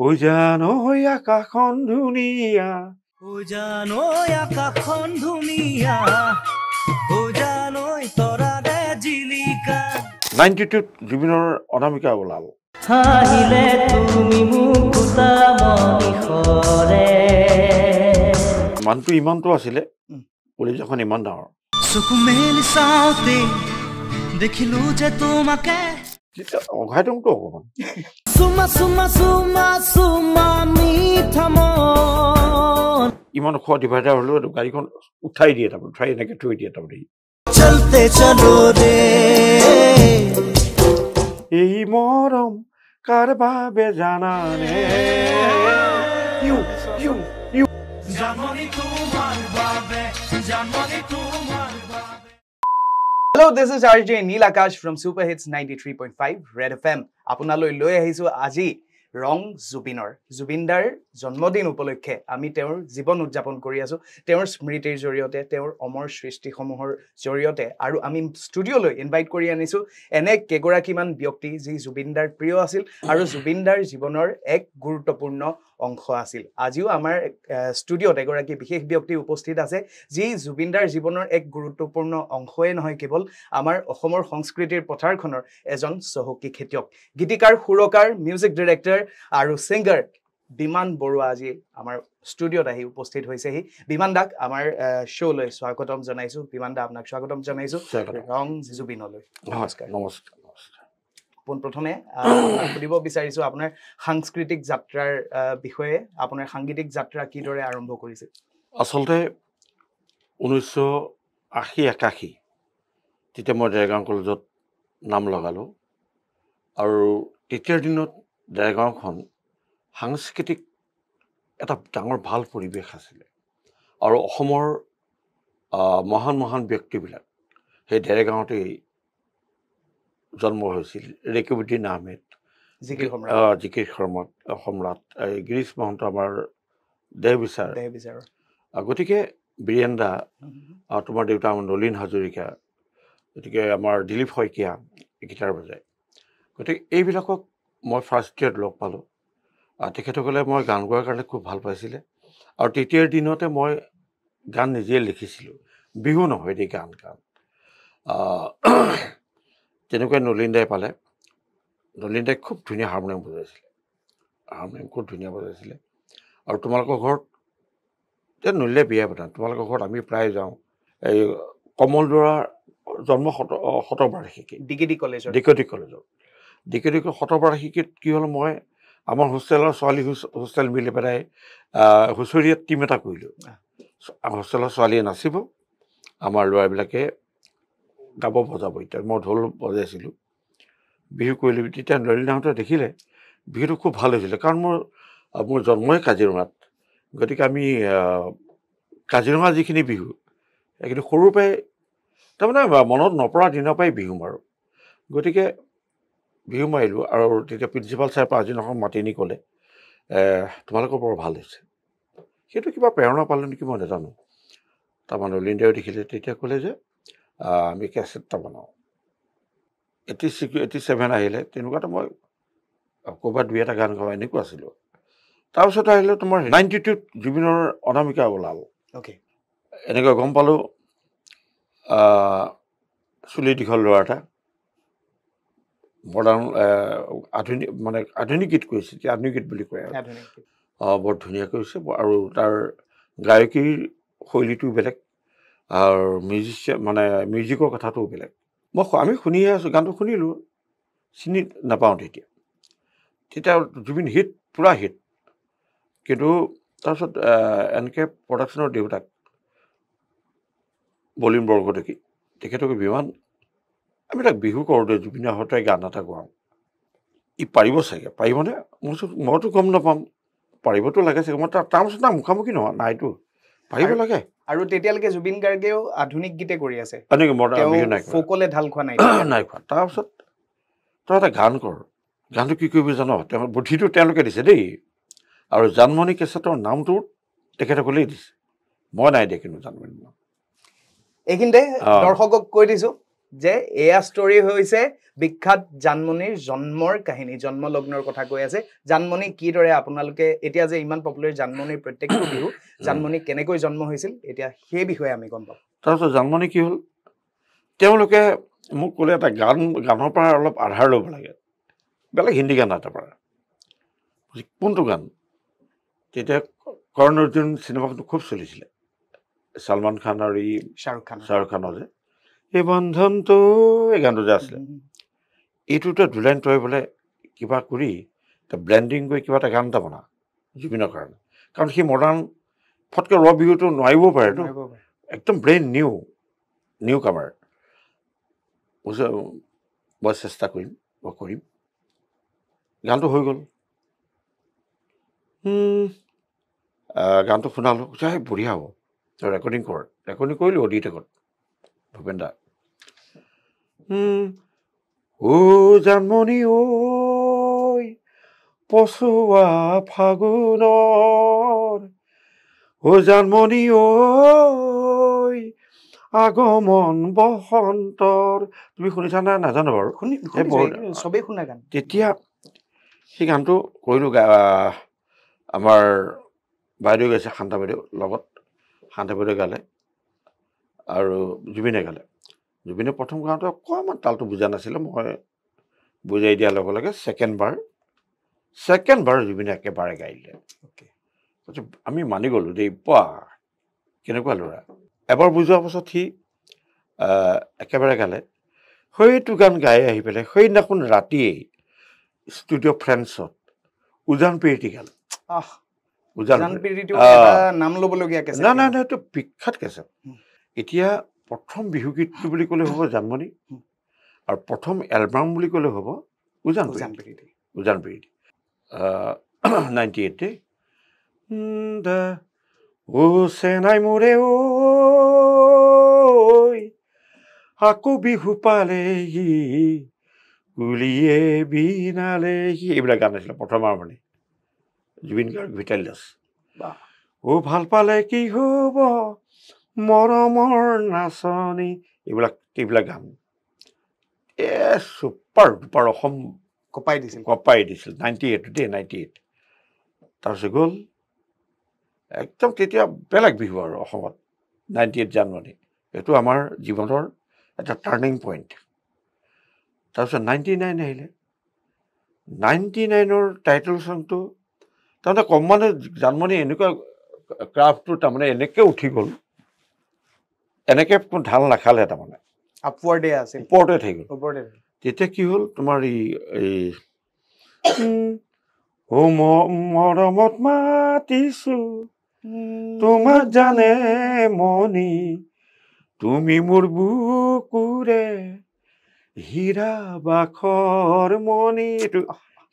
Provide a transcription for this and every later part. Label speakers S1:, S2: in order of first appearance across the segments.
S1: ও জানো আকাশখন ধুনীয়া
S2: ও জানো আকাশখন ধুনীয়া ও জানো তৰাৰে জিলিকা
S1: 92 জুবিনৰ অনামিকা ওলাল
S2: হাহিলে তুমি মুকুতা মনিখৰে
S1: মানটো ইমানটো আছিলে পুলিচখন ইমান ডাঙৰ
S2: চকু মেলি চাওঁতে দেখিলো যে তোমাকে
S1: অঘাইটংটো অকমান
S2: চুমা চুমা চুমা চুমা মিঠা মন
S1: ইমান ওখ ডিভাইডাৰ হ'লেও গাড়ীখন উঠাই দিয়ে তাৰমানে উঠাই এনেকৈ থৈ দিয়ে তাৰমানে
S2: চলতে চলো ৰে
S1: এই মৰম কাৰ বাবে জানানে
S2: জানমনি তোমাৰ বাবে জানমনি তোমাৰ বাবে
S3: Hello, this is RJ Neil Akash from Super Hits 93.5 Red FM. আপোনালৈ লৈ আহিছো আজি ৰং জুবিনৰ জুবিনদাৰ জন্মদিন উপলক্ষে আমি তেওঁৰ জীৱন উদযাপন কৰি আছো তেওঁৰ স্মৃতিৰ জৰিয়তে তেওঁৰ অমৰ সৃষ্টিসমূহৰ জৰিয়তে আৰু আমি ষ্টুডিঅ'লৈ ইনভাইট কৰি আনিছো এনে কেগৰাকীমান ব্যক্তি যি জুবিনদাৰ প্ৰিয় আছিল আৰু জুবিনদাৰ জীৱনৰ এক গুৰুত্বপূৰ্ণ অংশ আছিল আজিও আমাৰ ষ্টুডিঅ'ত এগৰাকী বিশেষ ব্যক্তি উপস্থিত আছে যি জুবিনদাৰ জীৱনৰ এক গুৰুত্বপূৰ্ণ অংশই নহয় কেৱল আমাৰ অসমৰ সংস্কৃতিৰ পথাৰখনৰ এজন চহকী খেতিয়ক গীতিকাৰ সুৰকাৰ মিউজিক ডাইৰেক্টৰ আৰু সিংগাৰ বিমান বৰুৱা আজি আমাৰ ষ্টুডিঅ'ত আহি উপস্থিত হৈছেহি বিমান দাক আমাৰ শ্ব'লৈ স্বাগতম জনাইছো বিমান দা আপোনাক স্বাগতম জনাইছো ৰং জুবিনলৈ
S1: নমস্কাৰ নমস্কাৰ
S3: পোনপ্ৰথমে সুধিব বিচাৰিছো আপোনাৰ সাংস্কৃতিক যাত্ৰাৰ বিষয়ে আপোনাৰ সাংগীতিক যাত্ৰা কিদৰে আৰম্ভ কৰিছিল
S1: আচলতে 1980-81 তেতিয়া মই দেৰগাঁও কলেজত নাম লগালোঁ আৰু তেতিয়াৰ দিনত দেৰগাঁওখন সাংস্কৃতিক এটা ডাঙৰ ভাল পৰিৱেশ আছিলে আৰু অসমৰ মহান মহান ব্যক্তিবিলাক সেই দেৰগাঁৱতেই জন্ম হৈছিল ৰেকিবুদ্দিন আহমেদ জিকিৰ সম্ৰাট গিৰীশ মহন্ত আমাৰ দেহ বিচাৰ গতিকে বীৰেন দা তোমাৰ দেউতা আমাৰ নলিন হাজৰিকা গতিকে আমাৰ দিলীপ শইকীয়া গীটাৰ বজায় গতিকে এইবিলাকক মই ফাৰ্ষ্ট ইয়াৰত লগ পালোঁ তেখেতসকলে মই গান গোৱাৰ কাৰণে খুব ভাল পাইছিলে আৰু তেতিয়াৰ দিনতে মই গান নিজে লিখিছিলোঁ বিহু নহয় দেই গান তেনেকৈ নলিন দাই পালে নলিন দাই খুব ধুনীয়া হাৰমনিয়াম খুব ধুনীয়া বজাইছিলে আৰু তোমালোকৰ ঘৰত এতিয়া নলিনে বিয়া পতা তোমালোকৰ ঘৰত আমি প্ৰায় যাওঁ এই কমলদৰাৰ জন্ম শতবাৰ্ষিকী ডিকেডি কলেজৰ শতবাৰ্ষিকীত কি হ'ল মই আমাৰ হোষ্টেলৰ ছোৱালী হোষ্টেল মিলি পেলাই হুঁচৰিয়াত টীম এটা কৰিলোঁ হোষ্টেলৰ ছোৱালীয়ে নাচিব আমাৰ ল'ৰাবিলাকে গাব বজাব এতিয়া মই ঢোল বজাইছিলোঁ বিহু কৰিলোঁ তেতিয়া নলিনাহঁতে দেখিলে বিহুটো খুব ভাল হৈছিলে কাৰণ মোৰ জন্মই কাজিৰঙাত গতিকে আমি কাজিৰঙা যিখিনি বিহু সেইখিনি সৰুৰ পৰাই তাৰমানে মনত নপৰা দিনৰ পৰাই বিহু মাৰোঁ গতিকে বিহু মাৰিলোঁ আৰু তেতিয়া প্ৰিন্সিপাল ছাৰে পাছদিনাখন মাতি নি ক'লে তোমালোকৰ বৰ ভাল হৈছে সেইটো কিবা প্ৰেৰণা পালোঁ নেকি মই নাজানো তাৰমানে নলিনদায়ো দেখিলে তেতিয়া ক'লে যে আমি কেছেট এটা বনাওঁ 87 আহিলে তেনেকুৱাতে মই ক'ৰবাত দুই এটা গান গাওঁ এনেকুৱা আছিলোঁ তাৰপিছত আহিলে তোমাৰ 92 জুবিনৰ অনামিকা ওলাল এনেকৈ গম পালোঁ চুলি দীঘল ল'ৰা এটা মডাৰ্ণ আধুনিক গীত কৰিছে এতিয়া আধুনিক গীত বুলি কয় বৰ ধুনীয়াকৈ হৈছে আৰু তাৰ গায়কীৰ শৈলীটোও বেলেগ আৰু মিউজিকৰ কথাটোও বেলেগ আমি শুনিয়ে আছোঁ গানটো শুনিলোঁ চিনি নাপাওঁ তেতিয়া জুবিন হিট পূৰা হিট কিন্তু তাৰপিছত এনেকৈ প্ৰডাকশ্যনৰ দেউতাক বলিন বৰকটকী তেখেতকে বিমান আমি তাক বিহু কৰোঁতে জুবিনৰ হতাই গান এটা গোৱাওঁ ই পাৰিব চাগে পাৰিবনে মইতো গম নাপাম পাৰিবতো লাগে চাগে মই তাৰপিছত না মুখামুখি নহয় নাইতো পাৰিব লাগে
S3: আৰু তেতিয়ালৈকে জুবিন গাৰ্গেও আধুনিক গীতে কৰি আছে ফকলে ঢাল খোৱা নাই
S1: খোৱা তাৰপিছত তই এটা গান কৰ গানটো কি কৰিব জান বুদ্ধিটো তেওঁলোকে দিছে দেই আৰু জানমণি কেছেটৰ নামটো তেখেতসকলেই দিছে মই নাই দিয়া কিন্তু জানমণি নাম
S3: এইখিনিতে দৰ্শকক কৈ দিছোঁ যে এয়া ষ্টৰী হৈছে বিখ্যাত জানমণিৰ জন্মৰ কাহিনী জন্ম লগ্নৰ কথা কৈ আছে জানমণি কিদৰে আপোনালোকে এতিয়া যে ইমান পপুলাৰ জানমণিৰ প্ৰত্যেকটো বিহু জানমণি কেনেকৈ জন্ম হৈছিল এতিয়া সেই বিষয়ে আমি গম পাম
S1: তাৰপিছত জানমণি কি হ'ল তেওঁলোকে মোক ক'লে এটা গানৰ পৰা অলপ আধাৰ ল'ব লাগে বেলেগ হিন্দী গান এটাৰ পৰা কোনটো গান তেতিয়া কৰ্ণ অৰ্জুন চিনেমাখনটো খুব চলিছিলে সলমান খান আৰু এই শ্বাহৰুখ খানৰ যে এই বন্ধনটো এই গানটো যে আছিলে এইটোতে দুলাইন তই বোলে কিবা কৰি ব্লেণ্ডিং কৰি কিবা এটা গান এটা বনা জুবিনৰ কাৰণে কাৰণ সি মডাৰ্ণ ফটকৈ বিহুটো নোৱাৰিবও পাৰেতো একদম ব্ৰেইন নিউ কামাৰ মই চেষ্টা কৰিম গানটো হৈ গ'ল গানটো শুনালোঁ বঢ়িয়া হ'ব তই ৰেকৰ্ডিং কৰিলোঁ অডিটেকত ভূপেন দা ও জানমণি ঐ পচোৱা ফাগুনৰ ও জানমণি ঐ আগমন বসন্তৰ তুমি শুনিছা নাই নাজানো বাৰু
S3: চবেই শুনা গান
S1: তেতিয়া সেই গানটো কৰিলোঁ আমাৰ বাইদেউ গাইছে শান্তা বাইদেউ লগত শান্তা বাইদেউ গালে আৰু জুবিনে গালে জুবিনে প্ৰথম গাওঁতে অকণমান তালটো বুজা নাছিলে মই বুজাই দিয়াৰ লগে লগে ছেকেণ্ড বাৰ জুবিনে একেবাৰে গাইলে আমি মানি গ'লোঁ দেই পোৱা কেনেকুৱা ল'ৰা এবাৰ বুজোৱাৰ পাছত সি একেবাৰে গালে সেইটো গান গাই আহি পেলাই সেইদিনাখন ৰাতিয়েই ষ্টুডিঅ' ফ্ৰেণ্ডছত উজান পিৰিতি গালে
S3: নাম ল'বলগীয়া
S1: নাই এইটো বিখ্যাত কেছেট এতিয়া প্ৰথম বিহুগীতটো বুলি ক'লে হ'ব জানমণি আৰু প্ৰথম এলবাম বুলি ক'লে হ'ব উজান পিৰিতি 98 ও চেনাই মোৰে ঐ আকৌ বিহু পালেহি কুলিয়ে বিনালেহি এইবিলাক গান আছিলে প্ৰথম আৰম্ভণি জুবিন গাৰ্গ ভিতালী দাস ও ভাল পালে কি হ'ব মৰমৰ নাচনি এইবিলাক গান ছুপাৰ অসম কপাই দিছিল 98 দেই 98 তাৰপিছত গ'ল একদম তেতিয়া বেলেগ বিহু আৰু অসমত 98 জানুৱাৰী এইটো আমাৰ জীৱনৰ এটা টাৰ্ণিং পইণ্ট তাৰপিছত 99 আহিলে 99ৰ টাইটেল চংটো তাৰমানে কম মানে জানমণি এনেকুৱা ক্ৰাফটো তাৰমানে এনেকৈ উঠি গ'ল এনেকৈ কোনো ঢাল নাখালে তাৰমানে ওপৰতে থাকি গ'ল তেতিয়া কি হ'ল তোমাৰ এই ও মৰমত মাতিছো তোমাক জানে মনি তুমি মোৰ বুকুৰে হীৰা বাখৰ মনি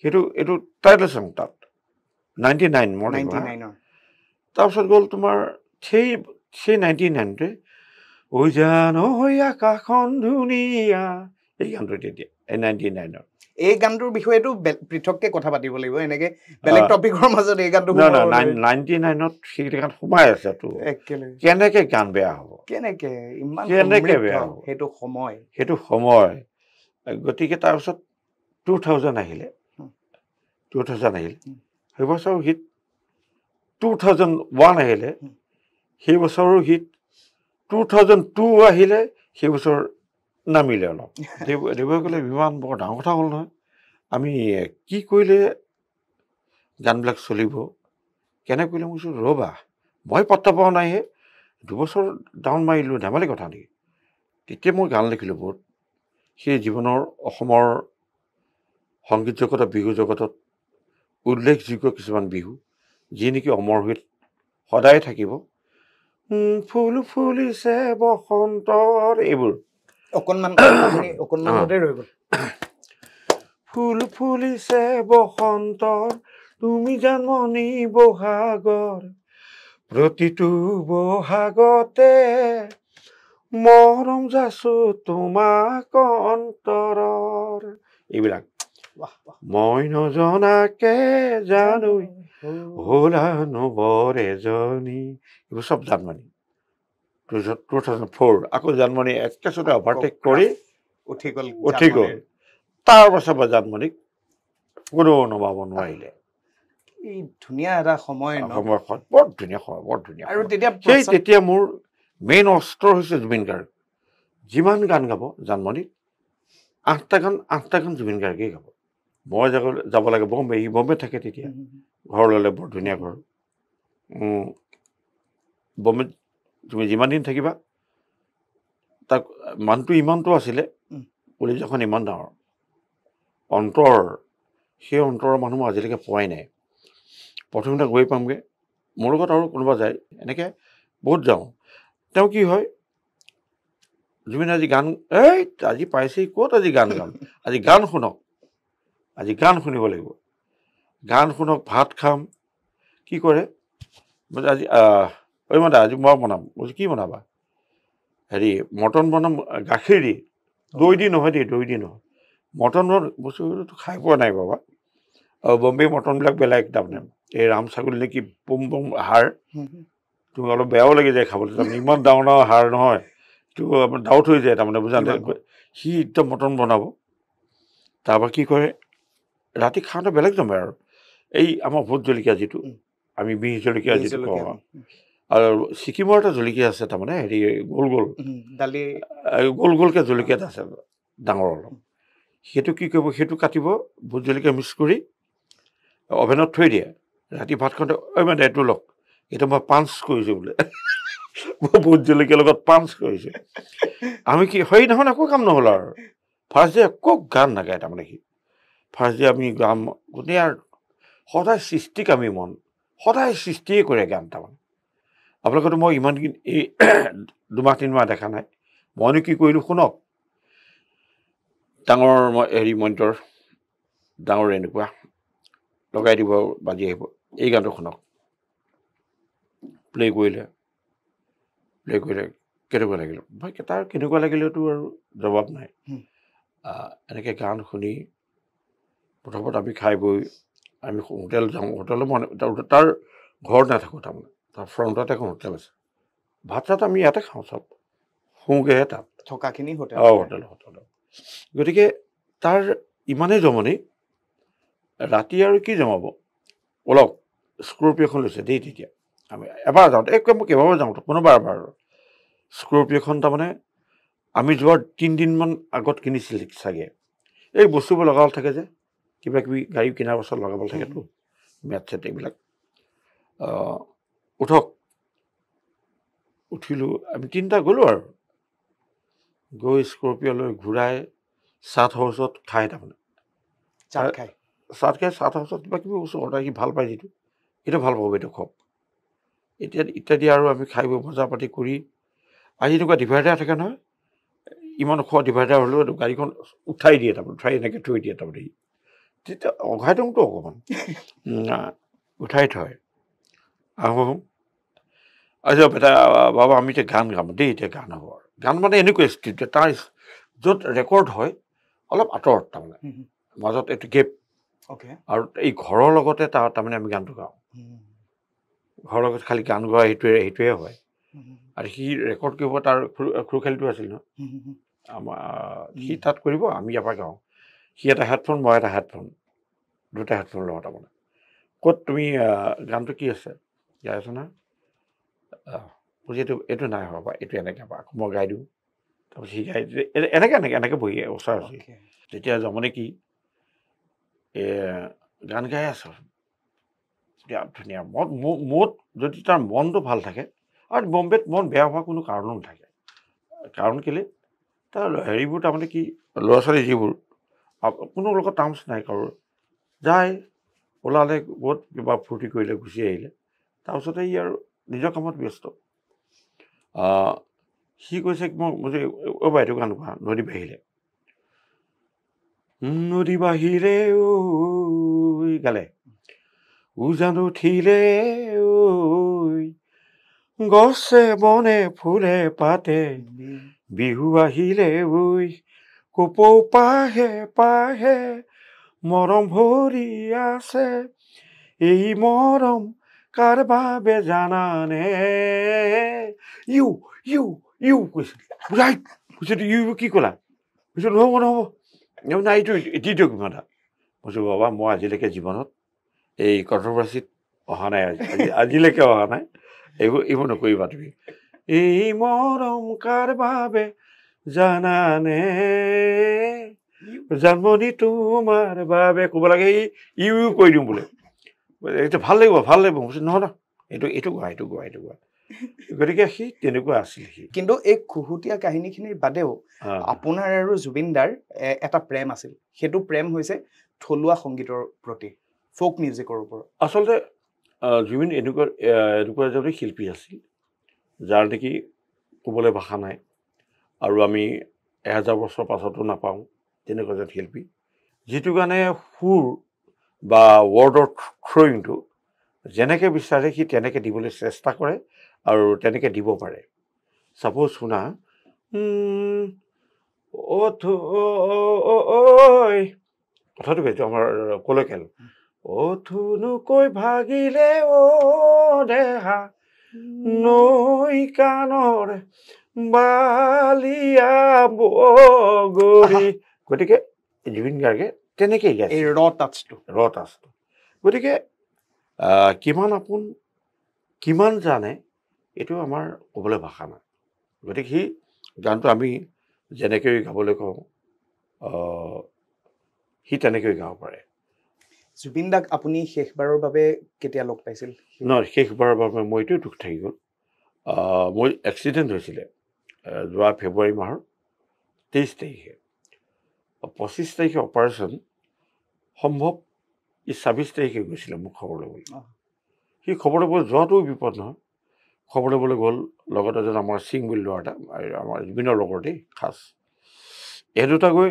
S1: এইটো টাইটেল চং তাত 99 তাৰপিছত গ'ল তোমাৰ সেই 99টোৱে ঐ জান আকাশখন ধুনীয়া এই গানটো তেতিয়া এই 99ৰ
S3: এই গানটোৰ বিষয়েটো পৃথককে কথা পাতিব লাগিব এনেকে বেলেগ টপিকৰ মাজত এই গানটো
S1: 99ত সেই গান সোমাই আছে তো কেনেকে গান বেয়া হ'ব
S3: কেনেকে বেয়া হ'ব সেইটো সময়
S1: গতিকে তাৰপিছত 2000 আহিলে সেই বছৰৰ হিট 2001 আহিলে সেই বছৰৰ হিট 2002 আহিলে সেই বছৰ নামিলে অলপ দেৱই ক'লে বিমান বৰ ডাঙৰ কথা হ'ল নহয় আমি কি কৰিলে গানবিলাক চলিব কেনেকৈ কৰিলে মই কৈছোঁ ৰ'বা মই পাত্তা পোৱা নাইহে 2 বছৰ ডাউন মাৰিলোঁ ধেমালি কথা নেকি তেতিয়া মই গান লিখিলোঁ বহুত সেই জীৱনৰ অসমৰ সংগীত জগতত বিহু জগতত উল্লেখযোগ্য কিছুমান বিহু যি নেকি অমৰ হৈ সদায় থাকিব ফুল ফুলিছে বসন্তৰ এইবোৰ
S3: অকণমানতে ৰৈ গ'ল
S1: ফুল ফুলিছে বসন্তৰ তুমি জানমণি বহাগৰ প্ৰতিটো বহাগতে মৰম যাচো তোমাক অন্তৰৰ এইবিলাক মই নজনাকে জানো হলা নবৰ এজনী এইবোৰ চব জানমণি 2004 আকৌ জানমণি একেচতে অভাৰটেক কৰি
S3: উঠি গ'ল
S1: উঠি গ'ল তাৰ পাছত জানমণিক কোনো নমাব নোৱাৰিলে
S3: এই ধুনীয়া এটা সময়
S1: সময়খন বৰ ধুনীয়া সময় বৰ ধুনীয়া
S3: আৰু তেতিয়া
S1: সেই তেতিয়া মোৰ মেইন অস্ত্ৰ হৈছে জুবিন গাৰ্গ যিমান গান গাব জানমণিক 8টা গান জুবিন গাৰ্গেই গাব মই যাব লাগে বম্বে থাকে তেতিয়া ঘৰ ল'লে বৰ ধুনীয়া ঘৰ বম্বেত তুমি যিমান দিন থাকিবা তাক মানুহটো ইমানটো আছিলে কলিজাখন ইমান ডাঙৰ অন্তৰ সেই অন্তৰৰ মানুহ মই আজিলৈকে পোৱাই নাই প্ৰথমতে গৈ পামগৈ মোৰ লগত আৰু কোনোবা যায় এনেকৈ বহুত যাওঁ তেওঁ কি হয় জুবিন আজি গান আজি পাইছেই ক'ত আজি গান গাম আজি গান শুনক আজি গান শুনিব লাগিব গান শুনক ভাত খাম কি কৰে আজি আজি মই বনাম কি বনাবা হেৰি মটন বনাম গাখীৰ দি দৈ দি নহয় দেই দৈ দি নহয় মটনৰ বস্তুটো খাই পোৱা নাই বাবা আৰু বম্বে মটনবিলাক বেলেগ তাৰমানে এই ৰাম ছাগলী নে কি বম হাড় তুমি অলপ বেয়াও লাগি যায় খাবলৈ তাৰমানে ইমান ডাঙৰ হাড় নহয় এইটো আপোনাৰ ডাউট হৈ যায় তাৰমানে বুজালে সি একদম মটন বনাব তাৰপৰা কি কৰে ৰাতি খাওঁতে বেলেগ জমে আৰু এই আমাৰ ভোট জলকীয়া যিটো আমি বিহ জলকীয়া যিটো কওঁ আৰু ছিকিমৰ এটা জলকীয়া আছে তাৰমানে হেৰি গোলকৈ জলকীয়া এটা আছে ডাঙৰ অলপ সেইটো কি কৰিব সেইটো কাটিব ভোট জলকীয়া মিক্স কৰি অভেনত থৈ দিয়ে ৰাতি ভাত খাওঁতে মানে এইটো লওক এইটো মই পাঞ্চ কৰিছোঁ বোলে মই ভোট জলকীয়াৰ লগত পাঞ্চ কৰিছোঁ আমি কি সেই নহয় একো কাম নহ'ল আৰু ফাৰ্ষ্ট ডে একো গান নাগায় তাৰমানে সি ফাৰ্ষ্ট ডে আমি গাম গোটেই আৰু সদায় সৃষ্টিক আমি মন সদায় সৃষ্টিয়ে কৰে গান তাৰমানে আপোনালোকেতো মই ইমান এই 2 মাহ 3 মাহ দেখা নাই মইনো কি কৰিলোঁ শুনক ডাঙৰ হেৰি মনিটৰ ডাঙৰ এনেকুৱা লগাই দিব বাজি আহিব এই গানটো শুনক প্লে কৰিলে কেনেকুৱা লাগিল ভাই তাৰ কেনেকুৱা লাগিলেতো আৰু জবাব নাই এনেকৈ গান শুনি প্ৰথমত আমি খাই বৈ আমি হোটেল যাওঁ হোটেলত মই তাৰ ঘৰত নাথাকোঁ তাৰমানে তাৰ ফ্ৰণ্টত এখন হোটেল আছে ভাত চাত আমি ইয়াতে খাওঁ চব শুওঁগৈহে তাত
S3: থকাখিনি
S1: হোটেল গতিকে তাৰ ইমানেই জমনি ৰাতি আৰু কি জমাব অলপ স্কৰ্পিঅ'খন লৈছে দেই তেতিয়া আমি এবাৰ যাওঁতে কেইবাবাৰ যাওঁ কোনোবাৰ এবাৰ স্কৰ্পিঅ'খন তাৰমানে আমি যোৱাৰ 3 দিনমান আগত কিনিছিল চাগে এই বস্তুবোৰ লগাব থাকে যে কিবা কিবি গাড়ী কিনাৰ পাছত লগাব থাকেতো মেট চেট এইবিলাক উঠিলোঁ আমি 3টা গ'লোঁ আৰু গৈ স্কৰ্পিঅ'লৈ ঘূৰাই চাট হাউচত খাই তাৰমানে চাট খাই চাট হাউচত কিবা কিবি বস্তু অৰ্ডাৰ সি ভাল পায় যিটো এইটো ভাল পাব এইটো খুব ইত্যাদি আৰু আমি খাই বৈ বজাৰ পাতি কৰি আজি এনেকুৱা ডিভাইডাৰ থাকে নহয় ইমান ওখ ডিভাইডাৰ হ'লেও গাড়ীখন উঠাই দিয়ে তাৰমানে উঠাই এনেকৈ থৈ দিয়ে তাৰমানে তেতিয়া অঘাই দিওঁতো অকণমান উঠাই থয় আহোঁ আচ্ছা বেটা বাবা আমি এতিয়া গান গাম দেই এতিয়া গান হ'ব আৰু গান মানে এনেকুৱা ষ্ট্ৰীট তাৰ য'ত ৰেকৰ্ড হয় অলপ আঁতৰত তাৰমানে মাজত এইটো গেপ আৰু এই ঘৰৰ লগতে তাৰমানে আমি গানটো গাওঁ ঘৰৰ লগত খালি গান গোৱা সেইটোৱে হয় আৰু সি ৰেকৰ্ড কৰিব তাৰ খুৰখালিটো আছিল ন আমাৰ সি তাত কৰিব আমি ইয়াৰ পৰা গাওঁ সি এটা হেডফোন মই এটা হেডফোন 2টা হেডফোন লওঁ তাৰমানে ক'ত তুমি গানটো কি আছে গাই আছো না এইটো নাই হ'ব এইটো এনেকৈ বা আকৌ মই গাই দিওঁ তাৰপিছত সি গাই এনেকৈ বহি ওচৰ আছে তেতিয়া জমনি কি গান গাই আছোঁ ধুনীয়া মত যদি তাৰ মনটো ভাল থাকে আৰু বম্বেত মন বেয়া হোৱা কোনো কাৰণো নাথাকে কাৰণ কেলৈ তাৰ হেৰিবোৰ তাৰমানে কি ল'ৰা ছোৱালী যিবোৰ কোনো লগত টাৰ্মছ নাই কাৰো যায় ওলালে বহুত কিবা ফূৰ্তি কৰিলে গুচি আহিলে তাৰপিছতে ই আৰু নিজৰ কামত ব্যস্ত সি কৈছে মই বাইদেউ গান গোৱা নদী বাহিৰে ঐ গালে উজান উঠিলে ঐ গছে বনে ফুলে পাতে বিহু আহিলে ঐ কপৌ পাহে পাহে মৰম ভৰি আছে এই মৰম কাৰ বাবে জানানে ইউ কৈছিল বুজাই কৈছে ইউ কি ক'লা কৈছোঁ নহ'ব নাই এইটো কিমান এটা কৈছোঁ বাবা মই আজিলৈকে জীৱনত এই কণ্ট্ৰভাৰ্চিত অহা নাই আজিলৈকে অহা নাই এইবোৰ নকৰিবা তুমি এই মৰম কাৰ বাবে জানানে জানমণি তোমাৰ বাবে ক'ব লাগে ইউ কৈ দিওঁ বোলে এইটো ভাল লাগিব কৈছোঁ নহয় এইটো গোৱা গতিকে সি তেনেকুৱা আছিল সি
S3: কিন্তু এই খুহুতীয়া কাহিনীখিনিৰ বাদেও আপোনাৰ আৰু জুবিন দাৰ এটা প্ৰেম আছিল সেইটো প্ৰেম হৈছে থলুৱা সংগীতৰ প্ৰতি ফ'ক মিউজিকৰ ওপৰত
S1: আচলতে জুবিন এনেকুৱা এজন শিল্পী আছিল যাৰ নেকি ক'বলৈ ভাষা নাই আৰু আমি 1000 বছৰ পাছতো নাপাওঁ তেনেকুৱা এজন শিল্পী যিটো কাৰণে সুৰ বা ৱৰ্ডৰ থ্ৰয়িংটো যেনেকৈ বিচাৰে সি তেনেকৈ দিবলৈ চেষ্টা কৰে আৰু তেনেকৈ দিব পাৰে ছাপ'জ শুনা কথাটো কৈছোঁ আমাৰ কলকেল অথুনুকৈ ভাগিলে দেহা নৈ কাণৰ বালিয়া বগৰী গতিকে জুবিন গাৰ্গে তেনেকৈ গাইছে
S3: ৰ টাচটো
S1: গতিকে কিমান আপোন কিমান জানে এইটো আমাৰ ক'বলৈ ভাষা নাই গতিকে সি গানটো আমি যেনেকৈ গাবলৈ কওঁ সি তেনেকৈ গাব পাৰে
S3: জুবিন দাক আপুনি শেষবাৰৰ বাবে কেতিয়া লগ পাইছিল
S1: নহয় শেষবাৰৰ বাবে মই এইটোৱে দুখ থাকি গ'ল মোৰ এক্সিডেণ্ট হৈছিলে যোৱা ফেব্ৰুৱাৰী মাহৰ 23 তাৰিখে 25 তাৰিখে অপাৰেশ্যন সম্ভৱ 26 তাৰিখে গৈছিলে মোক খবৰ ল'বলৈ সি খবৰ ল'বলৈ যোৱাটোও বিপদ নহয় খবৰ ল'বলৈ গ'ল লগত এজন আমাৰ সিং বুলি ল'ৰা এটা আমাৰ জুবিনৰ লগতে খাছ এই দুটা গৈ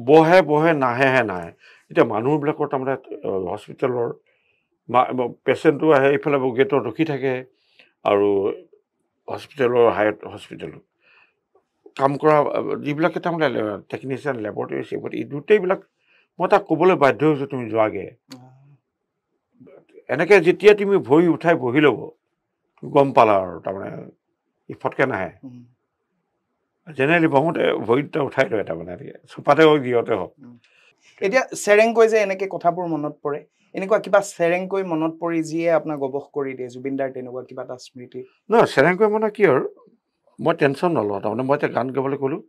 S1: বহে নাহে এতিয়া মানুহবিলাকৰ তাৰমানে হস্পিটেলৰ পেচেণ্টটো আহে এইফালে গেটত ৰখি থাকে আৰু হস্পিটেলৰ হস্পিটেলত কাম কৰা যিবিলাকে তাৰমানে টেকনিচিয়ান লেবৰেটৰী চেবৰেটৰী এই গোটেইবিলাক মই তাক ক'বলৈ বাধ্য হৈছোঁ তুমি যোৱাগৈ এনেকৈ যেতিয়া তুমি ভৰি উঠাই বহি ল'ব গম পালা আৰু তাৰমানে ই ফটকৈ নাহে জেনেৰেলি বহুতে ভৰিত উঠাই লয় তাৰমানে চোপাতে হওক যিহতে হওক
S3: এতিয়া চেৰেংকৈ যে এনেকৈ কথাবোৰ মনত পৰে এনেকুৱা কিবা চেৰেংকৈ মনত পৰি যিয়ে আপোনাক অৱশ কৰি দিয়ে জুবিন দাৰ তেনেকুৱা কিবা এটা স্মৃতি
S1: নহয় চেৰেংকৈ মানে কি আৰু মই টেনশ্যন নলওঁ তাৰমানে মই এতিয়া গান গাবলৈ ক'লোঁ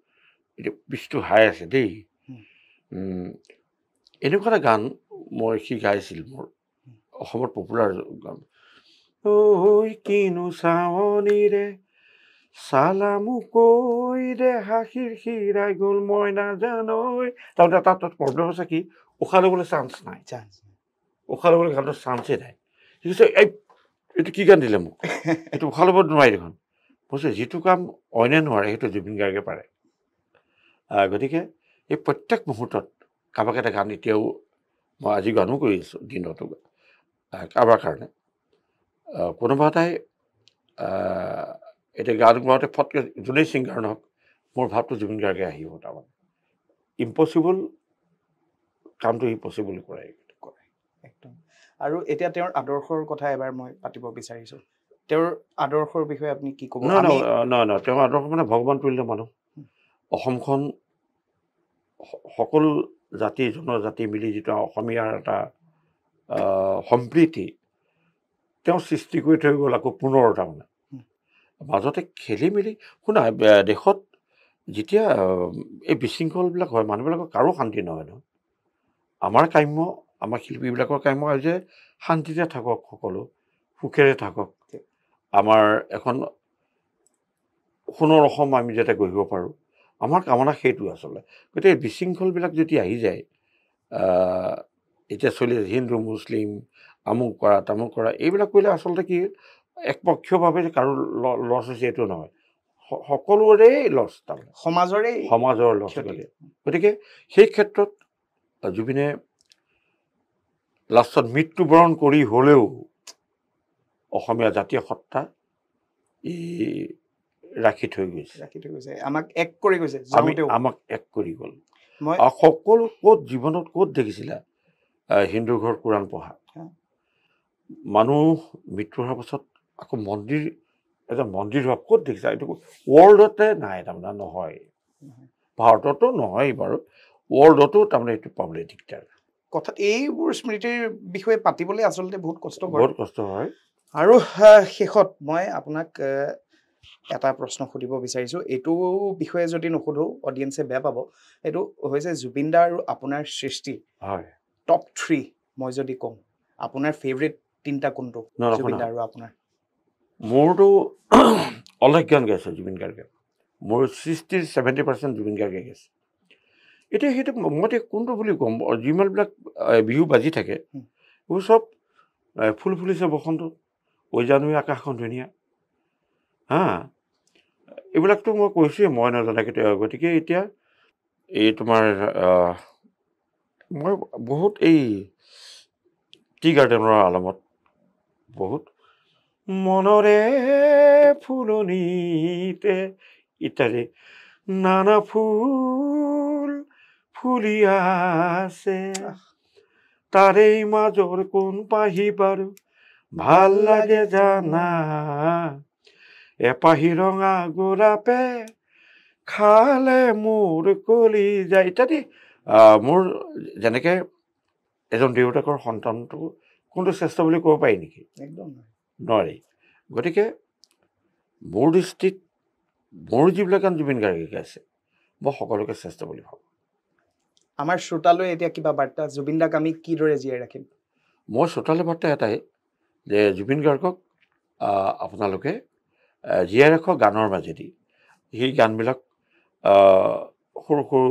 S1: এতিয়া পিচটো হাই আছে দেই এনেকুৱা এটা গান মই সি গাইছিল মোৰ অসমত পপুলাৰ গান ঐ কিনো চাৱনীৰে চালামু কৈ দে হাঁহিৰ শিৰাই গ'ল মই নাজানৈ তাৰমানে তাত প্ৰব্লেম আছে কি উশাহ ল'বলৈ চান্স নাই উশাহ ল'বলৈ গানটো চান্সেই নাই ঠিক আছে এইটো কি গান দিলে মোক এইটো উশাহ ল'ব নোৱাৰি দেখোন কৈছে যিটো কাম অইনে নোৱাৰে সেইটো জুবিন গাৰ্গে পাৰে গতিকে এই প্ৰত্যেক মুহূৰ্তত কাৰোবাক এটা গান এতিয়াও মই আজি গানো কৰি আছোঁ দিনতো কাৰোবাৰ কাৰণে কোনোবা এটাই এতিয়া গান গোৱাতে ফটকৈ যোনেই ছিংগাৰ নহওক মোৰ ভাৱটো জুবিন গাৰ্গে আহিব তাৰমানে ইম্পচিবল কামটো সি পচিবল কৰে
S3: একদম আৰু এতিয়া তেওঁৰ আদৰ্শৰ কথা এবাৰ মই পাতিব বিচাৰিছোঁ তেওঁৰ আদৰ্শৰ বিষয়ে আপুনি কি ক'ব
S1: নহয় তেওঁৰ আদৰ্শ মানে ভগৱান তুল্য মানুহ অসমখন সকলো জাতি জনজাতি মিলি যিটো অসমীয়াৰ এটা সম্প্ৰীতি তেওঁ সৃষ্টি কৰি থৈ গ'ল আকৌ পুনৰ তাৰমানে মাজতে খেলি মেলি শুনা দেশত যেতিয়া এই বিশৃংখলবিলাক হয় মানুহবিলাকৰ কাৰো শান্তি নহয় ন আমাৰ কাম্য আমাৰ শিল্পীবিলাকৰ কাম্য হয় যে শান্তিতে থাকক সকলো সুখেৰে থাকক আমাৰ এখন সোণৰ অসম আমি যাতে গঢ়িব পাৰোঁ আমাৰ কামনা সেইটো আচলতে গতিকে বিশৃংখলবিলাক যদি আহি যায় এতিয়া চলি আছে হিন্দু মুছলিম আমুক কৰা তামুক কৰা এইবিলাক কৰিলে আচলতে কি একপক্ষীয়ভাৱে কাৰো লছ হৈছে এইটো নহয় সকলোৰে লছ তাৰমানে সমাজৰ লছ গতিকে সেই ক্ষেত্ৰত জুবিনে লাষ্টত মৃত্যুবৰণ কৰি হ'লেও অসমীয়া জাতীয় সত্তা ই ৰাখি থৈ গৈছে
S3: আমাক এক কৰি গৈছে
S1: আমাক এক কৰি গ'ল সকলো ক'ত জীৱনত ক'ত দেখিছিলা হিন্দু ঘৰত কোৰাণ পঢ়া মানুহ মৃত্যু হোৱাৰ পাছত আকৌ মন্দিৰ এটা মন্দিৰ হোৱা ক'ত দেখিছা এইটো ৱৰ্ল্ডতে নাই তাৰমানে নহয় ভাৰততো নহয় বাৰু ৱৰ্ল্ডতো তাৰমানে এইটো পাবলৈ দিগদাৰ
S3: কথা এইবোৰ স্মৃতিৰ বিষয়ে পাতিবলৈ আচলতে বহুত কষ্টকৰ
S1: বহুত কষ্ট হয়
S3: আৰু শেষত মই আপোনাক এটা প্ৰশ্ন সুধিব বিচাৰিছোঁ এইটো বিষয়ে যদি নুসুধো অডিয়েন্সে বেয়া পাব এইটো হৈছে জুবিন দা আৰু আপোনাৰ সৃষ্টি
S1: হয়
S3: টপ 3 মই যদি কম আপোনাৰ ফেভৰেট তিনটা কোনটো জুবিন দা আৰু আপোনাৰ
S1: মোৰতো অলেখ গান গাইছে জুবিন গাৰ্গে মোৰ 60-70% জুবিন গাৰ্গে গাইছে এতিয়া সেইটো মই কোনটো বুলি ক'ম যিমানবিলাক বিহু বাজি থাকে এইবোৰ চব ফুল ফুলিছে বসন্ত জানুৱাৰী আকাশখন ধুনীয়া হা এইবিলাকতো মই কৈছোঁৱেই মই নজনাকৈ গতিকে এতিয়া এই তোমাৰ মই বহুত এই টি গাৰ্ডেনৰ আলমত বহুত মনৰে ফুলনিতে ইত্যাদি নানা ফুল ফুলি আছে তাৰেই মাজৰ কোন পাহি বাৰু ভাল লাগে জানা এপাহি ৰঙা গোলাপে খালে মোৰ কলি যায় ইত্যাদি মোৰ যেনেকৈ এজন দেউতাকৰ সন্তানটো কোনটো শ্ৰেষ্ঠ বুলি ক'ব পাৰি নেকি
S3: একদম
S1: নোৱাৰি গতিকে মোৰ দৃষ্টিত মোৰ যিবিলাক গান জুবিন গাৰ্গে গাইছে মই সকলোকে শ্ৰেষ্ঠ বুলি ভাবোঁ
S3: আমাৰ শ্ৰোতালৈ এতিয়া কিবা বাৰ্তা জুবিন দাক আমি কিদৰে জীয়াই ৰাখিম
S1: মই শ্ৰোতালৈ বাৰ্তা এটাই যে জুবিন গাৰ্গক আপোনালোকে জীয়াই ৰাখক গানৰ মাজেদি সেই গানবিলাক সৰু সৰু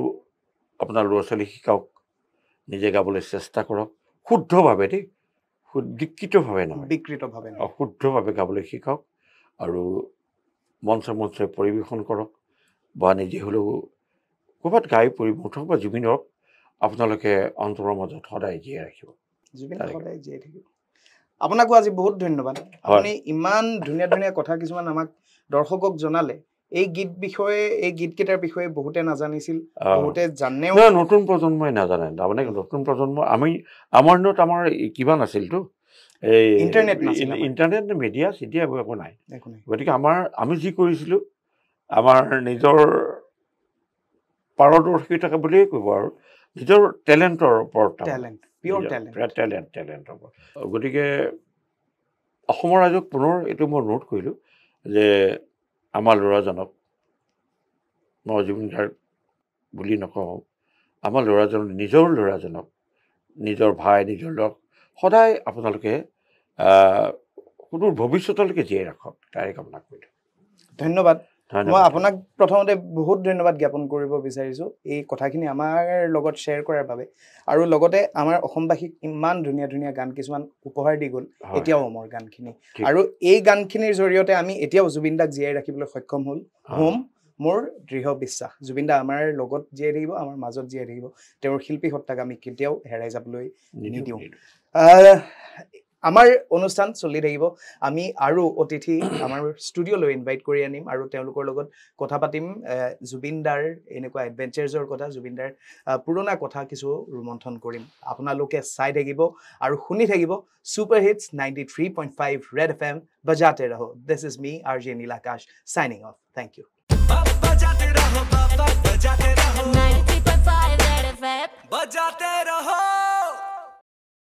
S1: আপোনাৰ ল'ৰা ছোৱালী শিকাওক নিজে গাবলৈ চেষ্টা কৰক শুদ্ধভাৱে দেই বিকৃতভাৱে নহয়
S3: বিকৃতভাৱে
S1: শুদ্ধভাৱে গাবলৈ শিকাওক আৰু মঞ্চে মঞ্চে পৰিৱেশন কৰক বা নিজে হ'লেও ক'ৰবাত গাই পৰিৱেশন বা জুবিনক আপোনালোকে অন্তৰৰ মাজত সদায় জীয়াই ৰাখিব
S3: জুবিন সদায় জীয়াই থাকিব আপোনাকো আজি বহুত ধন্যবাদ আপুনি ইমান ধুনীয়া ধুনীয়া কথা কিছুমান আমাক দৰ্শকক জনালে এই গীত বিষয়ে এই গীতকেইটাৰ বিষয়ে বহুতে নাজানিছিল বহুতে জানেও
S1: নতুন প্ৰজন্মই নাজানে তাৰমানে নতুন প্ৰজন্ম আমাৰ দিনত আমাৰ কিবা নাছিলতো এই ইণ্টাৰনেট মিডিয়া চিডিয়া এইবোৰ একো নাই গতিকে আমি যি কৰিছিলোঁ আমাৰ নিজৰ পাৰদৰ্শিতা বুলিয়ে ক'ব আৰু নিজৰ টেলেণ্টৰ ওপৰত টেলেণ্টৰ ওপৰত গতিকে অসমৰ ৰাইজক পুনৰ এইটো মই নোট কৰিলোঁ যে আমাৰ ল'ৰাজনক মই জুবিন গাৰ্গ বুলি নকওঁ আমাৰ নিজৰ ল'ৰাজনক নিজৰ ভাই নিজৰ লগ সদায় আপোনালোকে সুদূৰ ভৱিষ্যতলৈকে জীয়াই ৰাখক তাৰে কামনা কৰিলোঁ
S3: ধন্যবাদ মই আপোনাক প্ৰথমতে বহুত ধন্যবাদ জ্ঞাপন কৰিব বিচাৰিছোঁ এই কথাখিনি আমাৰ লগত শ্বেয়াৰ কৰাৰ বাবে আৰু লগতে আমাৰ অসমবাসীক ইমান ধুনীয়া ধুনীয়া গান কিছুমান উপহাৰ দি গ'ল এতিয়াও মোৰ গানখিনি আৰু এই গানখিনিৰ জৰিয়তে আমি এতিয়াও জুবিন দাক জীয়াই ৰাখিবলৈ সক্ষম হ'ম মোৰ দৃঢ় বিশ্বাস জুবিন দা আমাৰ লগত জীয়াই থাকিব আমাৰ মাজত জীয়াই থাকিব তেওঁৰ শিল্পী সত্তাক আমি কেতিয়াও হেৰাই যাবলৈ নিদিওঁ আমাৰ অনুষ্ঠান চলি থাকিব আমি আৰু অতিথি আমাৰ ষ্টুডিঅ'লৈ ইনভাইট কৰি আনিম আৰু তেওঁলোকৰ লগত কথা পাতিম জুবিন দাৰ এনেকুৱা এডভেঞ্চাৰ্ছৰ কথা জুবিন দাৰ পুৰণা কথা কিছু ৰোমন্থন কৰিম আপোনালোকে চাই থাকিব আৰু শুনি থাকিব ছুপাৰ হিটছ 93.5 ৰেড FM বজাতে ৰহো this is me RJ Neel Akash signing off thank you
S2: बजाते रहो 93.5
S4: रेड FM
S2: बजाते रहो